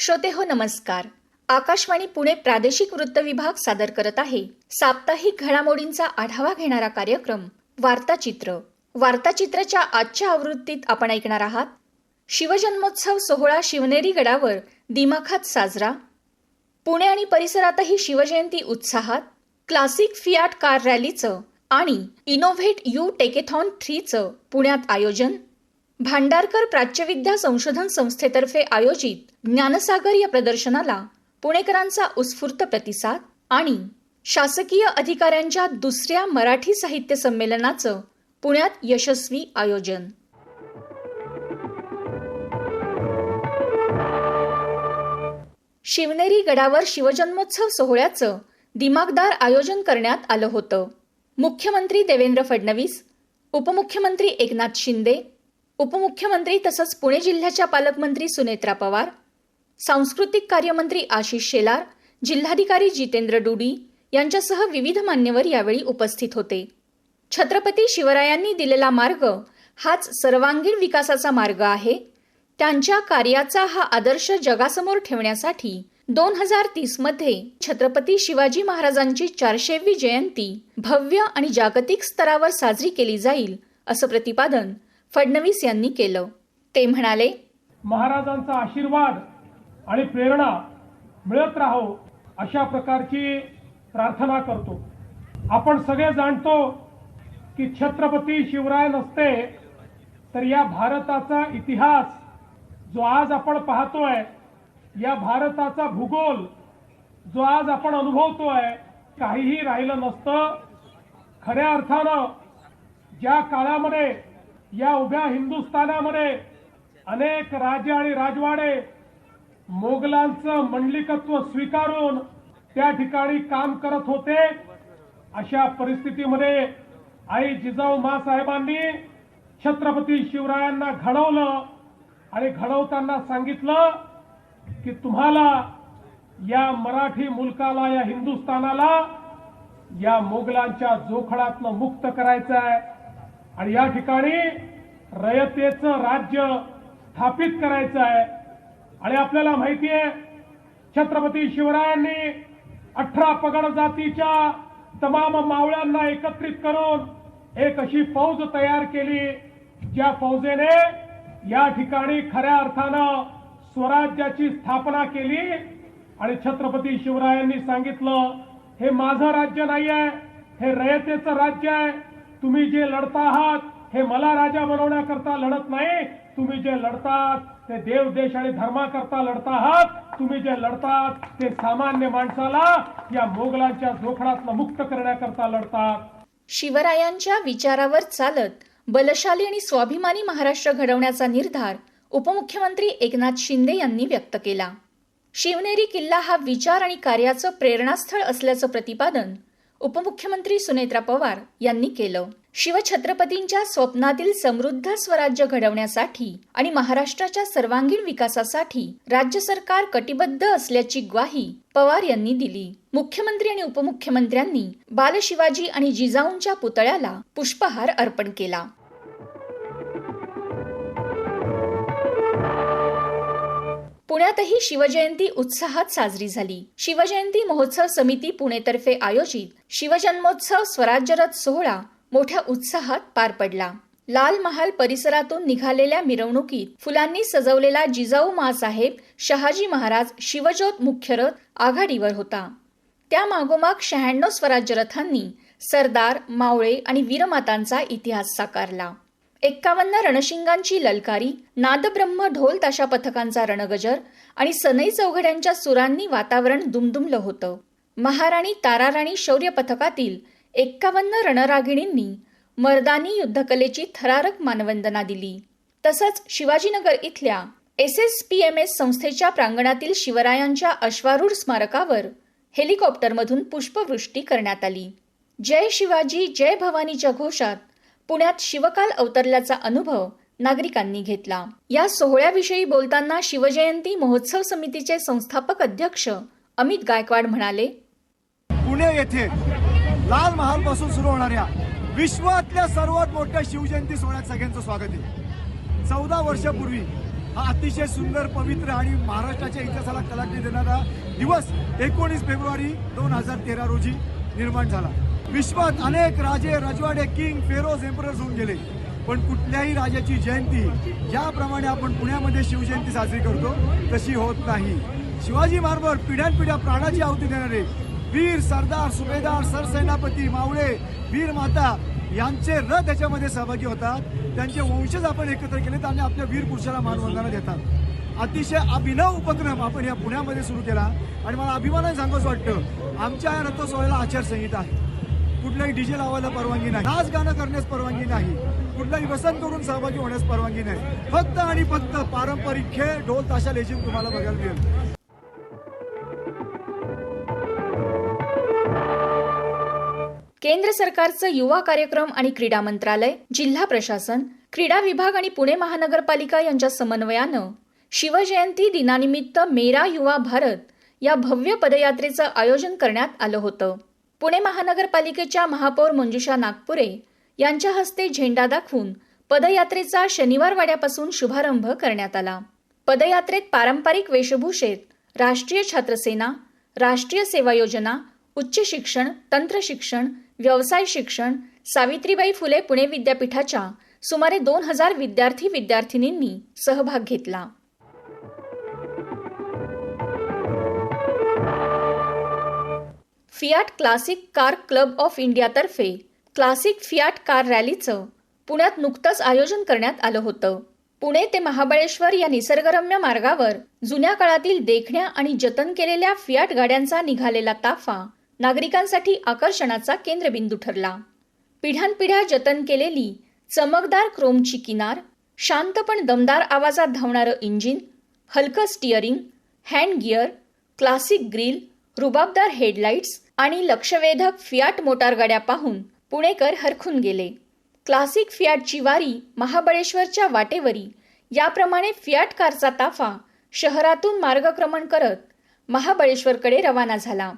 श्रोते हो नमस्कार. आकाशवाणी पुणे प्रादेशिक वृत्त विभाग सादर करत आहे साप्ताहिक घडामोडींचा आढावा घेणारा कार्यक्रम वार्ताचित्र. वार्ताचित्रच्या आजच्या आवृत्तीत आपण ऐकणार आहात शिवजन्मोत्सव सोहळा शिवनेरी गडावर दिमाखात साजरा. पुणे आणि परिसरातही शिवजयंती उत्साहात. क्लासिक फियाट कार रॅलीचं आणि इनोव्हेट यू टेकेथॉन 3चं पुण्यात आयोजन. भांडारकर प्राच्यविद्या संशोधन संस्थेतर्फे आयोजित ज्ञानसागर या प्रदर्शनाला पुणेकरांचा उत्स्फूर्त प्रतिसाद. आणि शासकीय अधिकाऱ्यांच्या दुसऱ्या मराठी साहित्य संमेलनाचं पुण्यात यशस्वी आयोजन. शिवनेरी गडावर शिवजन्मोत्सव सोहळ्याचं दिमागदार आयोजन करण्यात आलं होतं. मुख्यमंत्री देवेंद्र फडणवीस, उपमुख्यमंत्री एकनाथ शिंदे, उपमुख्यमंत्री तसंच पुणे जिल्ह्याच्या पालकमंत्री सुनेत्रा पवार, सांस्कृतिक कार्यमंत्री आशिष शेलार, जिल्हाधिकारी जितेंद्र डुडी यांच्यासह विविध मान्यवर यावेळी उपस्थित होते. छत्रपती शिवरायांनी दिलेला मार्ग हाच सर्वांगीण विकासाचा मार्ग आहे. त्यांच्या कार्याचा हा आदर्श जगासमोर ठेवण्यासाठी 2030 मध्ये छत्रपती शिवाजी महाराजांची 400वी जयंती भव्य आणि जागतिक स्तरावर साजरी केली जाईल असं प्रतिपादन फडणवीस यांनी केलं. ते म्हणाले, महाराजांचा आशीर्वाद आणि प्रेरणा मिळत राहो अशा प्रकारची प्रार्थना करतो. आपण सगळे जाणतो की छत्रपती शिवराय नसते तर या भारताचा इतिहास जो आज आपण पाहतोय, या भारताचा भूगोल जो आज आपण अनुभवतोय, काहीही राहिलं नसतं. खऱ्या अर्थानं ज्या काळामध्ये या उभ्या हिंदुस्थानामध्ये अनेक राजे आणि राजवाडे मोगलांचं मंडलिकत्व स्वीकारून त्या ठिकाणी काम करत होते, अशा परिस्थितीमध्ये आई जिजाऊ माँसाहेबांनी छत्रपती शिवरायांना घडवलं आणि घडवताना सांगितलं की तुम्हाला या मराठी मुलकाला, या हिंदुस्थानाला या मोगलांच्या जोखडातनं मुक्त करायचं आहे आणि या ठिकाणी रयतेचं राज्य स्थापित करायचं आहे. आणि आपल्याला माहिती आहे, छत्रपती शिवरायांनी 18 पगड जातीच्या तमाम मावळ्यांना एकत्रित करून एक अशी फौज तयार केली, ज्या फौजेने या ठिकाणी खऱ्या अर्थानं स्वराज्याची स्थापना केली. आणि छत्रपती शिवरायांनी सांगितलं, हे माझं राज्य नाही आहे, हे रयतेचं राज्य आहे. तुम्ही जे लढता आहात हे मला राजा बनवण्याकरता लढत नाही. तुम्ही जे लढतात ते देव, देश आणि धर्माकरता लढता आहात. तुम्ही जे लढतात ते सामान्य माणसाला या मोगलांच्या जोखडातनं मुक्त करण्याकरता लढतात. शिवरायांच्या विचारावर चालत बलशाली आणि स्वाभिमानी महाराष्ट्र घडवण्याचा निर्धार उपमुख्यमंत्री एकनाथ शिंदे यांनी व्यक्त केला. शिवनेरी किल्ला हा विचार आणि कार्याचं प्रेरणास्थळ असल्याचं प्रतिपादन उपमुख्यमंत्री सुनेत्रा पवार यांनी केलं. शिवछत्रपतींच्या स्वप्नातील समृद्ध स्वराज्य घडवण्यासाठी आणि महाराष्ट्राच्या सर्वांगीण विकासासाठी राज्य सरकार कटिबद्ध असल्याची ग्वाही पवार यांनी दिली. मुख्यमंत्री आणि उपमुख्यमंत्र्यांनी बाल शिवाजी आणि जिजाऊंच्या पुतळ्याला पुष्पहार अर्पण केला. पुण्यातही शिवजयंती उत्साहात साजरी झाली. शिवजयंती महोत्सव समिती पुणेतर्फे आयोजित शिवजन्मोत्सव स्वराज्यरथ सोहळा मोठ्या उत्साहात पार पडला. लाल महाल परिसरातून निघालेल्या मिरवणुकीत फुलांनी सजवलेला जिजाऊ माँसाहेब शहाजी महाराज शिवज्योत मुख्य रथ आघाडीवर होता. त्या मागोमाग 96 स्वराज्यरथांनी सरदार, मावळे आणि वीरमातांचा इतिहास साकारला. 51 रणशिंगांची ललकारी, नादब्रह्म ढोल ताशा पथकांचा रणगजर आणि सनई चौघड्यांच्या सुरांनी वातावरण दुमदुमलं होतं. महाराणी ताराराणी शौर्य पथकातील 51 रणरागिणींनी मर्दानी युद्धकलेची थरारक मानवंदना दिली. तसंच शिवाजीनगर इथल्या SSPMS संस्थेच्या प्रांगणातील शिवरायांच्या अश्वारूढ स्मारकावर हेलिकॉप्टरमधून पुष्पवृष्टी करण्यात आली. जय शिवाजी जय भवानीच्या घोषात पुण्यात शिवकाल अवतरल्याचा अनुभव नागरिकांनी घेतला. या सोहळ्याविषयी बोलताना शिवजयंती महोत्सव समितीचे संस्थापक अध्यक्ष अमित गायकवाड म्हणाले, पुणे येथे लाल महाल पासून सुरू होणाऱ्या विश्वातल्या सर्वात मोठ्या शिवजयंती सोहळ्यात सगळ्यांचं स्वागत आहे. 14 वर्षापूर्वी हा अतिशय सुंदर, पवित्र आणि महाराष्ट्राच्या इतिहासाला कलाटणी देणारा दिवस 19 फेब्रुवारी 2013 रोजी निर्माण झाला. विश्वात अनेक राजे, रजवाडे, किंग, फेरोज, एम्परर्स होऊन गेले, पण कुठल्याही राजाची जयंती ज्याप्रमाणे आपण पुण्यामध्ये शिवजयंती साजरी करतो तशी होत नाही. शिवाजी महाराज पिढ्यानपिढ्या प्राणाची आहुती देणारे वीर सरदार, सुभेदार, सरसेनापती, मावळे, वीर माता यांचे रथ याच्यामध्ये सहभागी होतात. त्यांचे वंशज आपण एकत्र केले आणि आपल्या वीर पुरुषाला मानवंदना देतात. अतिशय अभिनव उपक्रम आपण या पुण्यामध्ये सुरू केला आणि मला अभिमानाने सांगावंसं वाटतं, आमच्या या रथोत्सवाला आचारसंहिता आहे. कुठलाही डीजे लावायला परवानगी नाही, नाच गाणं करण्यास परवानगी नाही, कुठलाही व्यसन करून सहभागी होण्यास परवानगी नाही. फक्त आणि फक्त पारंपरिक खेळ, ढोल ताशा लेझिम तुम्हाला बघायला मिळेल. केंद्र सरकारचं युवा कार्यक्रम आणि क्रीडा मंत्रालय, जिल्हा प्रशासन, क्रीडा विभाग आणि पुणे महानगरपालिका यांच्या समन्वयानं शिवजयंती दिनानिमित्त मेरा युवा भारत या भव्य पदयात्रेचं आयोजन करण्यात आलं होतं. पुणे महानगरपालिकेच्या महापौर मंजुषा नागपुरे यांच्या हस्ते झेंडा दाखवून पदयात्रेचा शनिवार वाड्यापासून शुभारंभ करण्यात आला. पदयात्रेत पारंपरिक वेशभूषेत राष्ट्रीय छात्रसेना, राष्ट्रीय सेवा योजना, उच्च शिक्षण, तंत्र शिक्षण, व्यवसाय शिक्षण, सावित्रीबाई फुले पुणे विद्यापीठाच्या सुमारे 2000 विद्यार्थी विद्यार्थिनींनी सहभाग घेतला. Fiat classic car club of इंडियातर्फे क्लासिक फियाट कार रॅलीचं पुण्यात नुकतंच आयोजन करण्यात आलं होतं. पुणे ते महाबळेश्वर या निसर्गरम्य मार्गावर जुन्या काळातील देखण्या आणि जतन केलेल्या फियाट गाड्यांचा निघालेला ताफा नागरिकांसाठी आकर्षणाचा केंद्रबिंदू ठरला. पिढ्यानपिढ्या जतन केलेली चमकदार क्रोमची किनार, शांत पण दमदार आवाजात धावणारं इंजिन, हलकं steering, hand gear, classic grill, रुबाबदार हेडलाईट्स आणि लक्षवेधक फियाट मोटारगाड्या पाहून पुणेकर हरखून गेले. क्लासिक फियाटची वारी महाबळेश्वरच्या वाटेवरी याप्रमाणे फियाट कारचा ताफा शहरातून मार्गक्रमण करत महाबळेश्वरकडे रवाना झाला.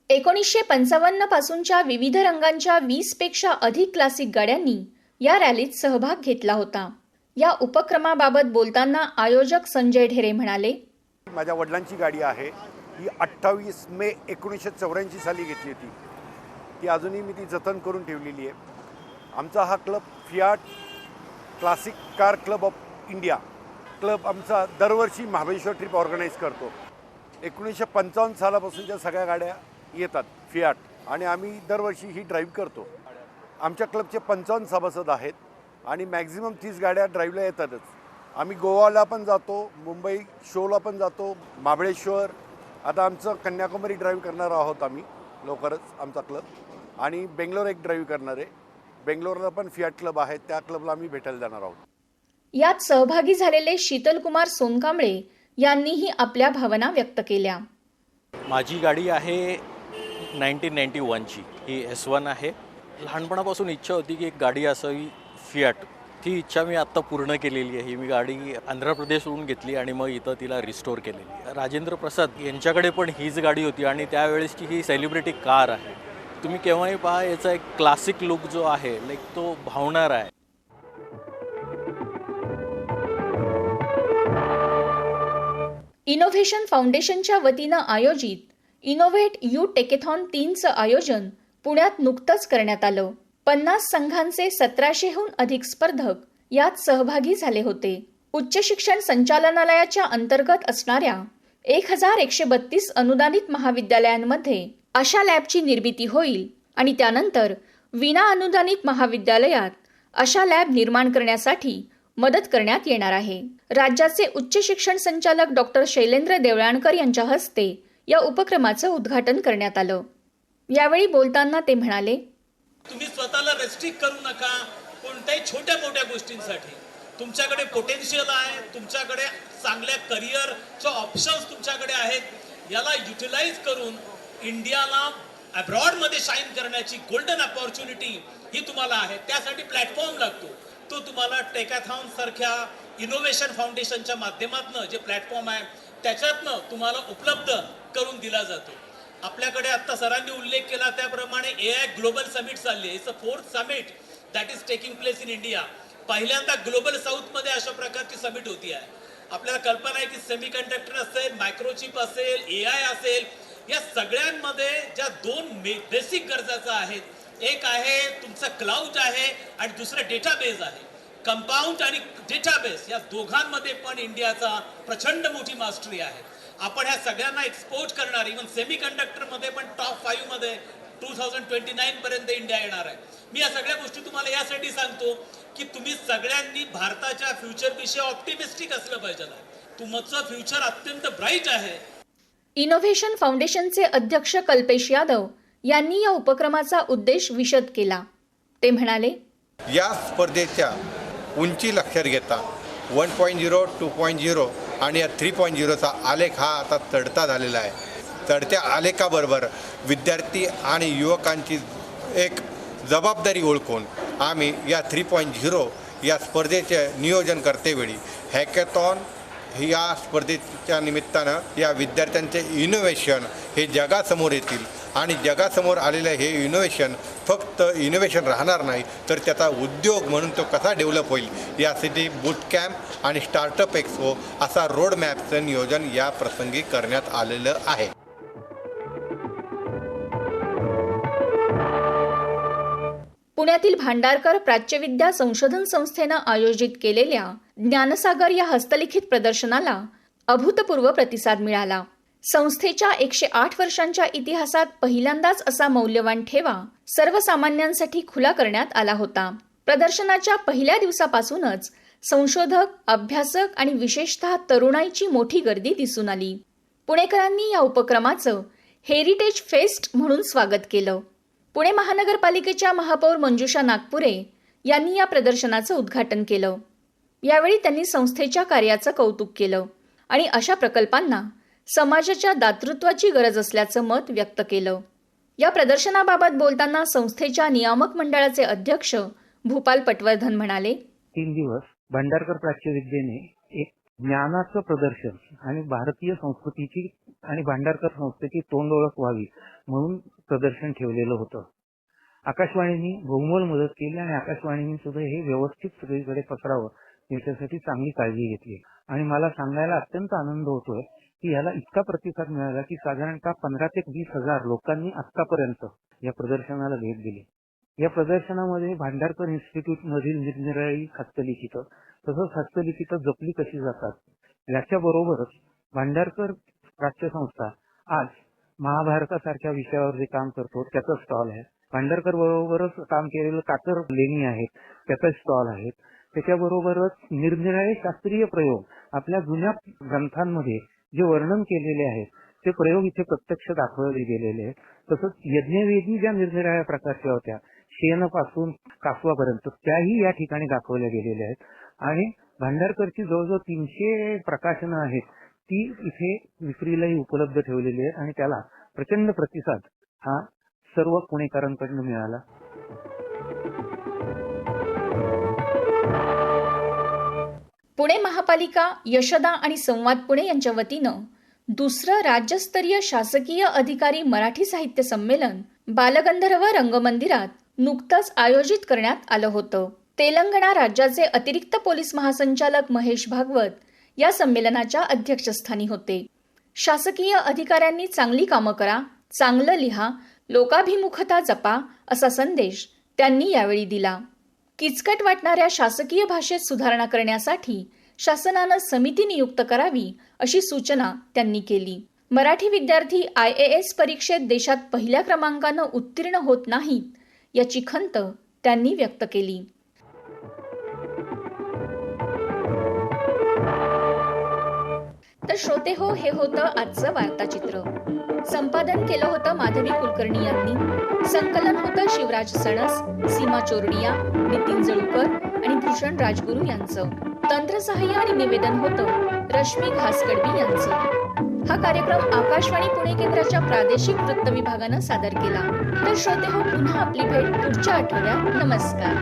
1955 पासूनच्या विविध रंगांच्या 20 पेक्षा अधिक क्लासिक गाड्यांनी या रॅलीत सहभाग घेतला होता. या उपक्रमाबाबत बोलताना आयोजक संजय ढेरे म्हणाले, माझ्या वडिलांची गाडी आहे, ही 28 मे 1984 साली घेतली होती. ती अजूनही मी ती जतन करून ठेवलेली आहे. आमचा हा club Fiat classic car club of India club आमचा दरवर्षी महाबळेश्वर ट्रिप ऑर्गनाईज करतो. 1955 सालापासूनच्या सगळ्या गाड्या येतात फियाट आणि आम्ही दरवर्षी ही ड्राईव्ह करतो. आमच्या क्लबचे 55 सभासद आहेत आणि मॅक्झिमम 30 गाड्या ड्राईव्हला येतातच. आम्ही गोवाला पण जातो, मुंबई शोला पण जातो, महाबळेश्वर, आता आमचं कन्याकुमारी ड्राईव्ह करणार आहोत आम्ही लवकरच आमचा क्लब, आणि बेंगलोर एक ड्राईव्ह करणार आहे. बेंगलोरला पण फियाट क्लब आहे, त्या क्लबला आम्ही भेटायला जाणार आहोत. यात सहभागी झालेले शीतलकुमार सोनकांबळे यांनीही आपल्या भावना व्यक्त केल्या. माझी गाडी आहे 1991ची, ही S1 आहे. लहानपणापासून इच्छा होती की एक गाडी असावी फियाट. ती इच्छा मी आत्ता पूर्ण केलेली आहे. मी गाडी आंध्र प्रदेशवरून घेतली आणि मग इथं तिला रिस्टोर केलेली. राजेंद्र प्रसाद यांच्याकडे पण हीच गाडी होती आणि त्यावेळेसची ही सेलिब्रिटी कार आहे. तुम्ही केव्हाही पहा, याचा एक क्लासिक लुक जो आहे लाईक तो भावणार आहे. इनोव्हेशन फाउंडेशनच्या वतीनं आयोजित इनोव्हेट यू टेकेथॉन 3चं आयोजन पुण्यात नुकतंच करण्यात आलं. 50 संघांचे 1700हून अधिक स्पर्धक यात सहभागी झाले होते. उच्च शिक्षण संचालनालयाच्या अंतर्गत असणाऱ्या 1132 अनुदानित महाविद्यालयांमध्ये अशा लॅबची निर्मिती होईल आणि त्यानंतर विना अनुदानित महाविद्यालयात अशा लॅब निर्माण करण्यासाठी मदत करण्यात येणार आहे. राज्याचे उच्च शिक्षण संचालक डॉक्टर शैलेंद्र देवळाणकर यांच्या हस्ते या उपक्रमाचं उद्घाटन करण्यात आलं. यावेळी बोलताना ते म्हणाले, तुम्ही स्वतःला रेस्ट्रिक्ट करू नका कोणत्याही छोट्या मोठ्या गोष्टींसाठी. तुमच्याकडे पोटेन्शियल आहे, तुमच्याकडे चांगल्या करिअरचे ऑप्शन्स तुमच्याकडे आहेत. याला युटिलाइज करून इंडियाला अब्रॉडमध्ये शाईन करण्याची गोल्डन अपॉर्च्युनिटी ही तुम्हाला आहे. त्यासाठी प्लॅटफॉर्म लागतो. तो तुम्हाला टेकॅथॉन सारख्या इनोव्हेशन फाउंडेशनच्या माध्यमातून जे प्लॅटफॉर्म आहे त्याच्यातनं तुम्हाला उपलब्ध करून दिला जातो. आपल्याकडे आता सरांनी उल्लेख केला त्याप्रमाणे AI ग्लोबल समिट चालली आहे. It's a 4th summit that is taking place in India. पहिल्यांदा ग्लोबल साऊथमध्ये अशा प्रकारची समिट होती आहे आपल्याला कल्पना आहे की सेमीकंडक्टर असेल, मायक्रोचिप असेल, AI असेल, या सगळ्यांमध्ये ज्या दोन बेसिक गरजाचा आहेत, एक आहे तुमचं क्लाउड आहे आणि दुसरं डेटाबेस आहे. कंपाऊंड आणि डेटाबेस या दोघांमध्ये पण इंडियाचा प्रचंड मोठी मास्टरी आहे. आपण ह्या सगळ्यांना एक्सपोर्ट करणार, इव्हन सेमीकंडक्टरमध्ये पण टॉप 5 मध्ये 2029 पर्यंत इंडिया येणार आहे. मी या सगळ्या गोष्टी तुम्हाला यासाठी सांगतो की तुम्ही सगळ्यांनी भारताच्या फ्युचरविषयी ऑप्टिमिस्टिक असलं पाहिजे. तुमचं फ्युचर अत्यंत ब्राईट आहे. इनोव्हेशन फाउंडेशनचे अध्यक्ष कल्पेश यादव यांनी या उपक्रमाचा उद्देश विशद केला. ते म्हणाले, या स्पर्धेच्या उंची लक्षात घेता 1.0, 2.0 आणि या 3.0चा आलेख हा आता चढता झालेला आहे. चढत्या आलेखाबरोबर विद्यार्थी आणि युवकांची एक जबाबदारी ओळखून आम्ही या 3.0 या स्पर्धेचे नियोजन करतेवेळी हॅकेथॉन या स्पर्धेच्या निमित्तानं या विद्यार्थ्यांचे इनोव्हेशन हे जगासमोर येतील आणि जगासमोर आलेलं हे इनोव्हेशन फक्त इनोव्हेशन राहणार नाही तर त्याचा उद्योग म्हणून तो कसा डेव्हलप होईल यासाठी बूट कॅम्प आणि स्टार्टअप एक्सपो असा रोडमॅपचं नियोजन या प्रसंगी करण्यात आलेलं आहे. पुण्यातील भांडारकर प्राच्यविद्या संशोधन संस्थेनं आयोजित केलेल्या ज्ञानसागर या हस्तलिखित प्रदर्शनाला अभूतपूर्व प्रतिसाद मिळाला. संस्थेच्या 108 वर्षांच्या इतिहासात पहिल्यांदाच असा मौल्यवान ठेवा सर्वसामान्यांसाठी खुला करण्यात आला होता. प्रदर्शनाच्या पहिल्या दिवसापासूनच संशोधक, अभ्यासक आणि विशेषतः तरुणाईची मोठी गर्दी दिसून आली. पुणेकरांनी या उपक्रमाचं हेरिटेज फेस्ट म्हणून स्वागत केलं. पुणे महानगरपालिकेच्या महापौर मंजुषा नागपुरे यांनी या प्रदर्शनाचं उद्घाटन केलं. यावेळी त्यांनी संस्थेच्या कार्याचं कौतुक केलं आणि अशा प्रकल्पांना समाजाच्या दातृत्वाची गरज असल्याचं मत व्यक्त केलं. या प्रदर्शनाबाबत बोलताना संस्थेच्या नियामक मंडळाचे अध्यक्ष भूपाल पटवर्धन म्हणाले, 3 दिवस भांडारकर प्राच्यविद्येने एक ज्ञानाचं प्रदर्शन आणि भारतीय संस्कृतीची आणि भांडारकर संस्थेची तोंड ओळख व्हावी म्हणून प्रदर्शन ठेवलेलं होतं. आकाशवाणीने बहुमोल मदत केली आणि आकाशवाणीने सुद्धा हे व्यवस्थित सगळीकडे पसरावं याच्यासाठी चांगली काळजी घेतली आणि मला सांगायला अत्यंत आनंद होतोय की याला इतका प्रतिसाद मिळाला की साधारणतः 15 ते 20 हजार लोकांनी आतापर्यंत या प्रदर्शनाला भेट दिली. या प्रदर्शनामध्ये भांडारकर इन्स्टिट्यूट मधील निरनिराळी हस्तलिखितं तसंच हस्तलिखितं जपली कशी जातात याच्याबरोबरच भांडारकर प्राच्य संस्था आज महाभारतासारख्या विषयावर जे काम करतो त्याचा स्टॉल आहे. भांडारकर बरोबरच काम केलेलं कातर लेणी आहेत त्याचा स्टॉल आहेत. त्याच्याबरोबरच निरनिराळे शास्त्रीय प्रयोग आपल्या जुन्या ग्रंथांमध्ये जे वर्णन केलेले आहेत ते प्रयोग इथे प्रत्यक्ष दाखवले गेलेले आहेत. तसंच यज्ञवेदी ज्या निरनिराळ्या प्रकारच्या होत्या शेणापासून कासवापर्यंत त्याही या ठिकाणी दाखवल्या गेलेल्या आहेत आणि भांडारकरची जवळजवळ 300 प्रकाशनं आहेत ती इथे विक्रीलाही उपलब्ध ठेवलेली आहेत आणि त्याला प्रचंड प्रतिसाद हा सर्व पुणेकरांकडून मिळाला. पुणे महापालिका, यशदा आणि संवाद पुणे यांच्या वतीनं दुसरं राज्यस्तरीय शासकीय अधिकारी मराठी साहित्य संमेलन बालगंधर्व रंगमंदिरात नुकतंच आयोजित करण्यात आलं होतं. तेलंगणा राज्याचे अतिरिक्त पोलीस महासंचालक महेश भागवत या संमेलनाच्या अध्यक्षस्थानी होते. शासकीय अधिकाऱ्यांनी चांगली कामं करा, चांगलं लिहा, लोकाभिमुखता जपा असा संदेश त्यांनी यावेळी दिला. किचकट वाटणाऱ्या शासकीय भाषेत सुधारणा करण्यासाठी शासनानं समिती नियुक्त करावी अशी सूचना त्यांनी केली. मराठी विद्यार्थी IAS परीक्षेत देशात पहिल्या क्रमांकानं उत्तीर्ण होत नाहीत याची खंत त्यांनी व्यक्त केली. तर श्रोते हो, हे होतं आजचं वार्ताचित्र. संपादन केलं होतं माधवी कुलकर्णी यांनी. संकलन होतं शिवराज सणस, सीमा चोरडिया, नितीन जळूकर आणि भूषण राजगुरू यांचं. तंत्रसहाय्य आणि निवेदन होतं रश्मी घासकडबी यांचं. हा कार्यक्रम आकाशवाणी पुणे केंद्राच्या प्रादेशिक वृत्त विभागानं सादर केला. तर श्रोते हो, पुन्हा आपली भेट पुढच्या आठवड्यात. नमस्कार.